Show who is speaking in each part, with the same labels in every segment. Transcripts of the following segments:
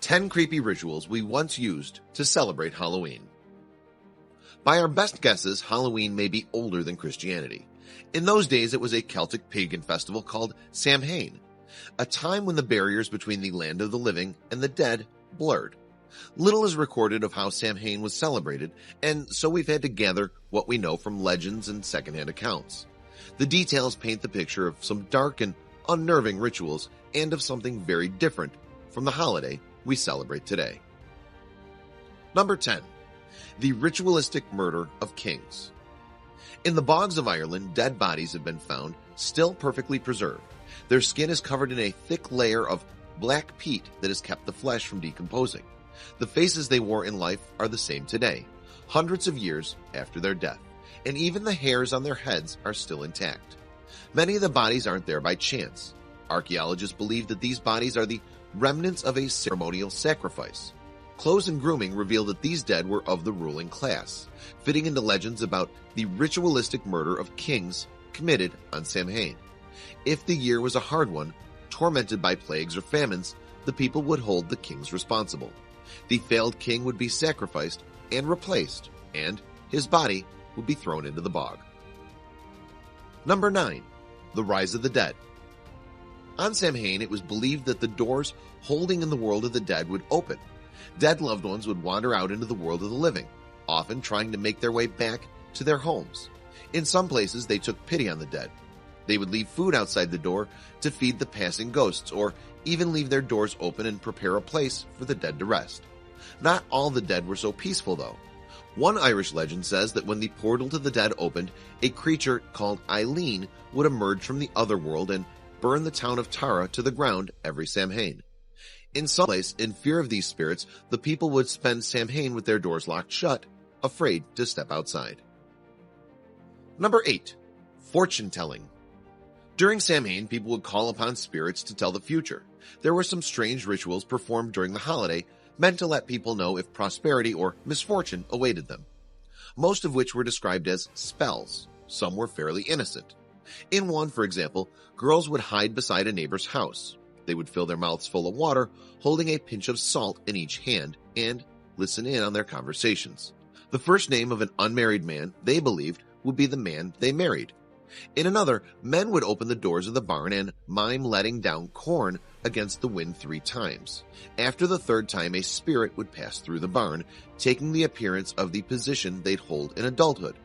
Speaker 1: 10 creepy rituals we once used to celebrate Halloween. By our best guesses, Halloween may be older than Christianity. In those days, it was a Celtic pagan festival called Samhain, a time when the barriers between the land of the living and the dead blurred. Little is recorded of how Samhain was celebrated, and so we've had to gather what we know from legends and secondhand accounts. The details paint the picture of some dark and unnerving rituals and of something very different from the holiday we celebrate today. Number 10. The ritualistic murder of kings. In the bogs of Ireland, dead bodies have been found, still perfectly preserved. Their skin is covered in a thick layer of black peat that has kept the flesh from decomposing. The faces they wore in life are the same today, hundreds of years after their death, and even the hairs on their heads are still intact. Many of the bodies aren't there by chance. Archaeologists believe that these bodies are the remnants of a ceremonial sacrifice. Clothes and grooming reveal that these dead were of the ruling class, fitting into legends about the ritualistic murder of kings committed on Samhain. If the year was a hard one, tormented by plagues or famines, the people would hold the kings responsible. The failed king would be sacrificed and replaced, and his body would be thrown into the bog. Number 9. The Rise of the Dead. On Samhain, it was believed that the doors holding in the world of the dead would open. Dead loved ones would wander out into the world of the living, often trying to make their way back to their homes. In some places, they took pity on the dead. They would leave food outside the door to feed the passing ghosts, or even leave their doors open and prepare a place for the dead to rest. Not all the dead were so peaceful, though. One Irish legend says that when the portal to the dead opened, a creature called Eileen would emerge from the other world and burn the town of Tara to the ground every Samhain. In some place, in fear of these spirits, the people would spend Samhain with their doors locked shut, afraid to step outside. Number 8. Fortunetelling. During Samhain, people would call upon spirits to tell the future. There were some strange rituals performed during the holiday, meant to let people know if prosperity or misfortune awaited them. Most of which were described as spells. Some were fairly innocent. In one, for example, girls would hide beside a neighbor's house. They would fill their mouths full of water, holding a pinch of salt in each hand, and listen in on their conversations. The first name of an unmarried man, they believed, would be the man they married. In another, men would open the doors of the barn and mime letting down corn against the wind 3 times. After the 3rd time, a spirit would pass through the barn, taking the appearance of the position they'd hold in adulthood.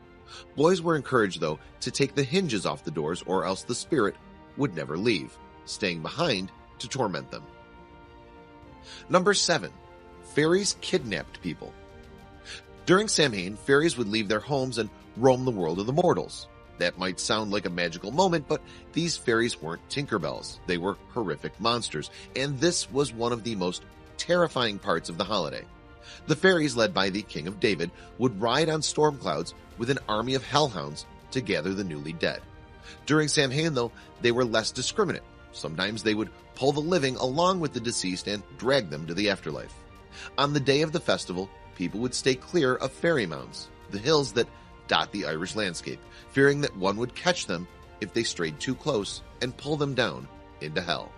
Speaker 1: Boys were encouraged, though, to take the hinges off the doors, or else the spirit would never leave, staying behind to torment them. Number 7. Fairies kidnapped people. During Samhain, fairies would leave their homes and roam the world of the mortals. That might sound like a magical moment, but these fairies weren't Tinkerbells. They were horrific monsters, and this was one of the most terrifying parts of the holiday. The fairies, led by the King of David, would ride on storm clouds with an army of hellhounds to gather the newly dead. During Samhain, though, they were less discriminate. Sometimes they would pull the living along with the deceased and drag them to the afterlife. On the day of the festival, people would stay clear of fairy mounds, the hills that dot the Irish landscape, fearing that one would catch them if they strayed too close and pull them down into hell.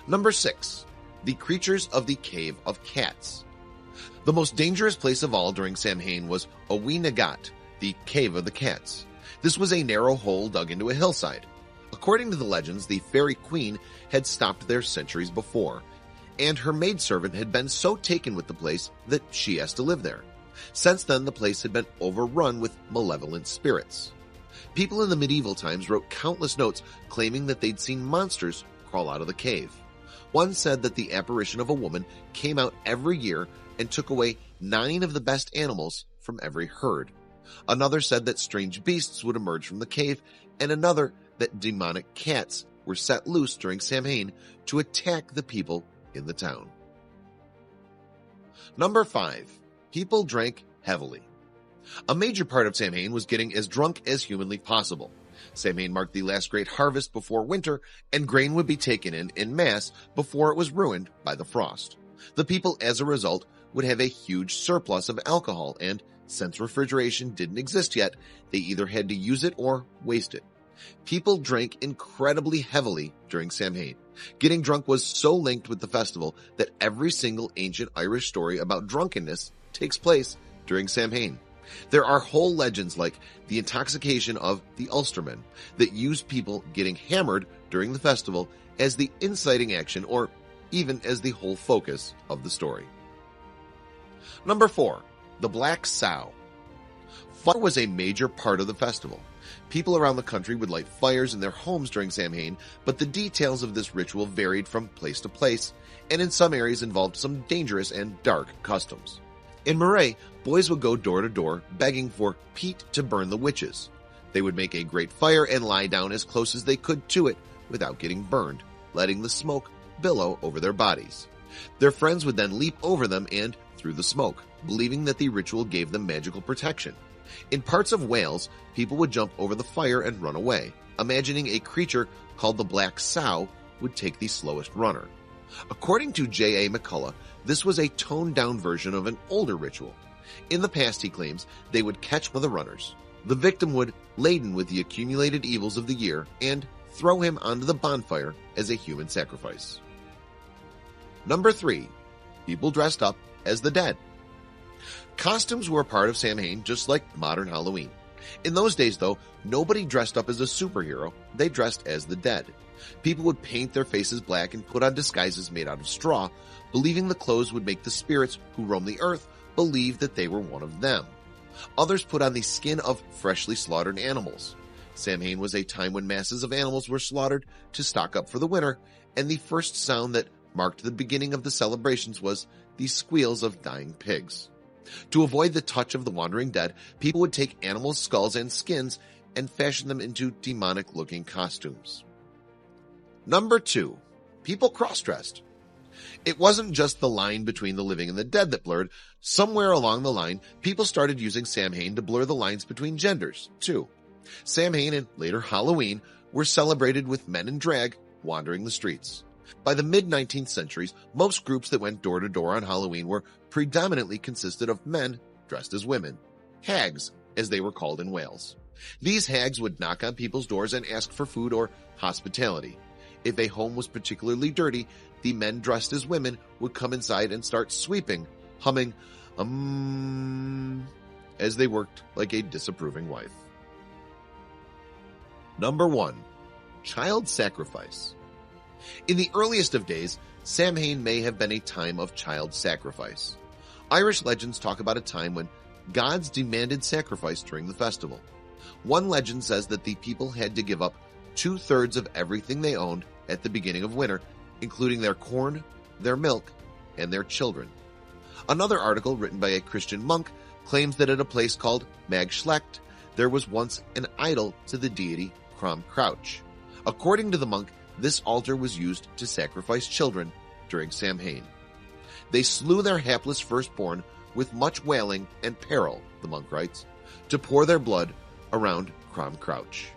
Speaker 1: Number 6. The creatures of the Cave of Cats. The most dangerous place of all during Samhain was Owi Nagat, the Cave of the Cats. This was a narrow hole dug into a hillside. According to the legends, the fairy queen had stopped there centuries before, and her maidservant had been so taken with the place that she has to live there. Since then, the place had been overrun with malevolent spirits. People in the medieval times wrote countless notes claiming that they'd seen monsters crawl out of the cave. One said that the apparition of a woman came out every year and took away 9 of the best animals from every herd. Another said that strange beasts would emerge from the cave, and another that demonic cats were set loose during Samhain to attack the people in the town. Number 5. People drank heavily. A major part of Samhain was getting as drunk as humanly possible. Samhain marked the last great harvest before winter, and grain would be taken in mass before it was ruined by the frost. The people, as a result, would have a huge surplus of alcohol, and since refrigeration didn't exist yet, they either had to use it or waste it. People drank incredibly heavily during Samhain. Getting drunk was so linked with the festival that every single ancient Irish story about drunkenness takes place during Samhain. There are whole legends like the intoxication of the Ulstermen that use people getting hammered during the festival as the inciting action or even as the whole focus of the story. Number 4. The Black Sow. Fire was a major part of the festival. People around the country would light fires in their homes during Samhain, but the details of this ritual varied from place to place, and in some areas involved some dangerous and dark customs. In Moray, boys would go door to door begging for peat to burn the witches. They would make a great fire and lie down as close as they could to it without getting burned, letting the smoke billow over their bodies. Their friends would then leap over them and through the smoke, believing that the ritual gave them magical protection. In parts of Wales, people would jump over the fire and run away, imagining a creature called the Black Sow would take the slowest runner. According to J.A. McCullough, this was a toned-down version of an older ritual. In the past, he claims, they would catch one of the runners. The victim would, laden with the accumulated evils of the year, and throw him onto the bonfire as a human sacrifice. Number 3. People dressed up as the dead. Costumes were a part of Samhain just like modern Halloween. In those days, though, nobody dressed up as a superhero. They dressed as the dead. People would paint their faces black and put on disguises made out of straw, believing the clothes would make the spirits who roam the earth believe that they were one of them. Others put on the skin of freshly slaughtered animals. Samhain was a time when masses of animals were slaughtered to stock up for the winter, and the first sound that marked the beginning of the celebrations was the squeals of dying pigs. To avoid the touch of the wandering dead, people would take animals' skulls and skins and fashion them into demonic-looking costumes. Number 2. People cross-dressed. It wasn't just the line between the living and the dead that blurred. Somewhere along the line, people started using Samhain to blur the lines between genders, too. Samhain and later Halloween were celebrated with men in drag wandering the streets. By the mid-19th centuries, most groups that went door to door on Halloween were predominantly consisted of men dressed as women, hags, as they were called in Wales. These hags would knock on people's doors and ask for food or hospitality. If a home was particularly dirty, the men dressed as women would come inside and start sweeping, humming, as they worked like a disapproving wife. Number 1. Child sacrifice. In the earliest of days, Samhain may have been a time of child sacrifice. Irish legends talk about a time when gods demanded sacrifice during the festival. One legend says that the people had to give up 2/3 of everything they owned at the beginning of winter, including their corn, their milk, and their children. Another article written by a Christian monk claims that at a place called Magschlecht, there was once an idol to the deity Crom Crouch. According to the monk, this altar was used to sacrifice children during Samhain. They slew their hapless firstborn with much wailing and peril, the monk writes, to pour their blood around Crom Crouch.